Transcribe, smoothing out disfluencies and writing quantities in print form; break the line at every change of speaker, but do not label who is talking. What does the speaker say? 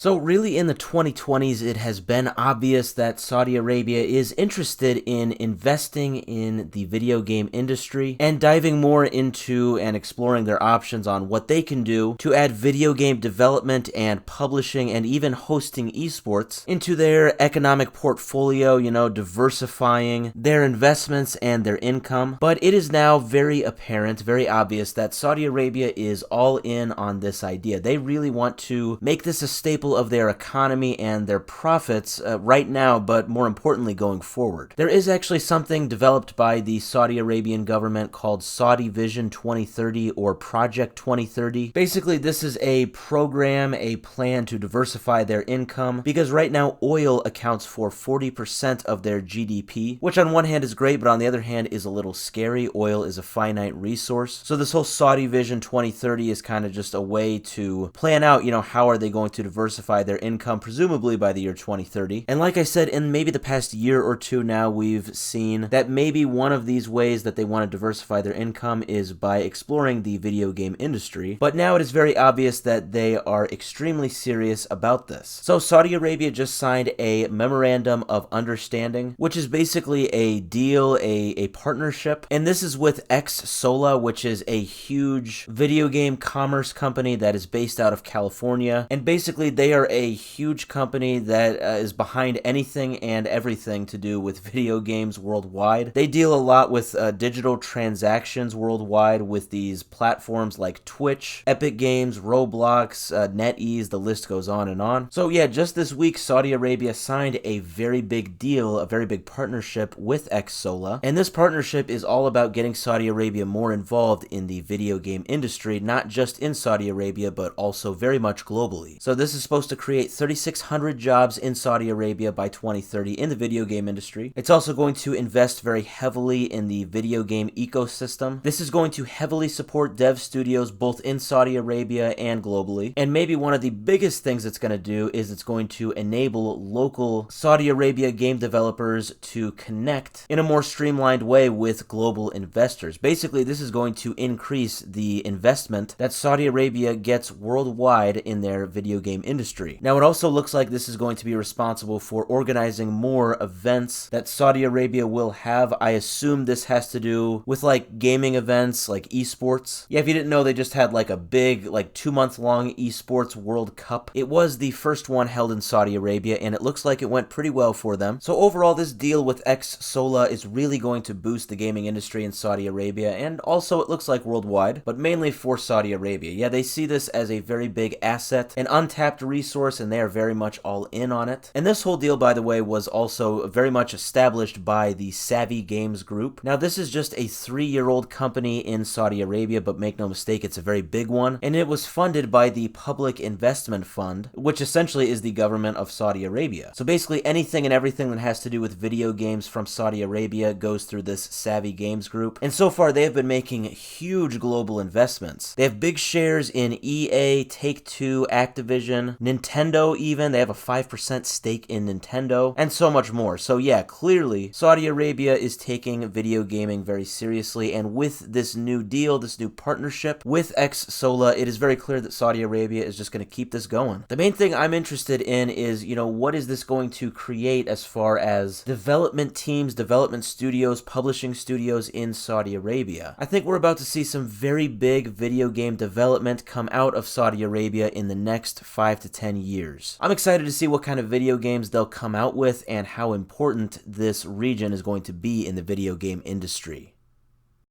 So really in the 2020s, it has been obvious that Saudi Arabia is interested in investing in the video game industry and diving more into and exploring their options on what they can do to add video game development and publishing and even hosting esports into their economic portfolio, diversifying their investments and their income. But it is now very apparent, very obvious that Saudi Arabia is all in on this idea. They really want to make this a staple of their economy and their profits right now, but more importantly going forward. There is actually something developed by the Saudi Arabian government called Saudi Vision 2030 or Project 2030. Basically, this is a program, a plan to diversify their income, because right now oil accounts for 40% of their GDP, which on one hand is great, but on the other hand is a little scary. Oil is a finite resource. So this whole Saudi Vision 2030 is kind of just a way to plan out, how are they going to diversify their income, presumably by the year 2030. And like I said, in maybe the past year or two now, we've seen that maybe one of these ways that they want to diversify their income is by exploring the video game industry. But now it is very obvious that they are extremely serious about this. So Saudi Arabia just signed a memorandum of understanding, which is basically a deal, a partnership. And this is with Xsolla, which is a huge video game commerce company that is based out of California. And basically they are a huge company that is behind anything and everything to do with video games worldwide. They deal a lot with digital transactions worldwide with these platforms like Twitch, Epic Games, Roblox, NetEase, the list goes on and on. So yeah, just this week, Saudi Arabia signed a very big deal, a very big partnership with Xsolla. And this partnership is all about getting Saudi Arabia more involved in the video game industry, not just in Saudi Arabia, but also very much globally. So this is supposed to create 3,600 jobs in Saudi Arabia by 2030 in the video game industry. It's also going to invest very heavily in the video game ecosystem. This is going to heavily support dev studios both in Saudi Arabia and globally. And maybe one of the biggest things it's going to do is it's going to enable local Saudi Arabia game developers to connect in a more streamlined way with global investors. Basically, this is going to increase the investment that Saudi Arabia gets worldwide in their video game industry. Now, it also looks like this is going to be responsible for organizing more events that Saudi Arabia will have. I assume this has to do with like gaming events, like esports. Yeah, if you didn't know, they just had like a big, like 2-month-long esports World Cup. It was the first one held in Saudi Arabia, and it looks like it went pretty well for them. So overall, this deal with Xsolla is really going to boost the gaming industry in Saudi Arabia, and also it looks like worldwide, but mainly for Saudi Arabia. Yeah, they see this as a very big asset, an untapped resource, and they are very much all in on it. And this whole deal, by the way, was also very much established by the Savvy Games Group. Now, this is just a 3-year-old company in Saudi Arabia, but make no mistake, it's a very big one. And it was funded by the Public Investment Fund, which essentially is the government of Saudi Arabia. So basically anything and everything that has to do with video games from Saudi Arabia goes through this Savvy Games Group. And so far, they have been making huge global investments. They have big shares in EA, Take-Two, Activision, Nintendo even. They have a 5% stake in Nintendo, and so much more. So yeah, clearly, Saudi Arabia is taking video gaming very seriously, and with this new deal, this new partnership with Xsolla, it is very clear that Saudi Arabia is just going to keep this going. The main thing I'm interested in is, what is this going to create as far as development teams, development studios, publishing studios in Saudi Arabia? I think we're about to see some very big video game development come out of Saudi Arabia in the next 5 to 10 years. I'm excited to see what kind of video games they'll come out with and how important this region is going to be in the video game industry.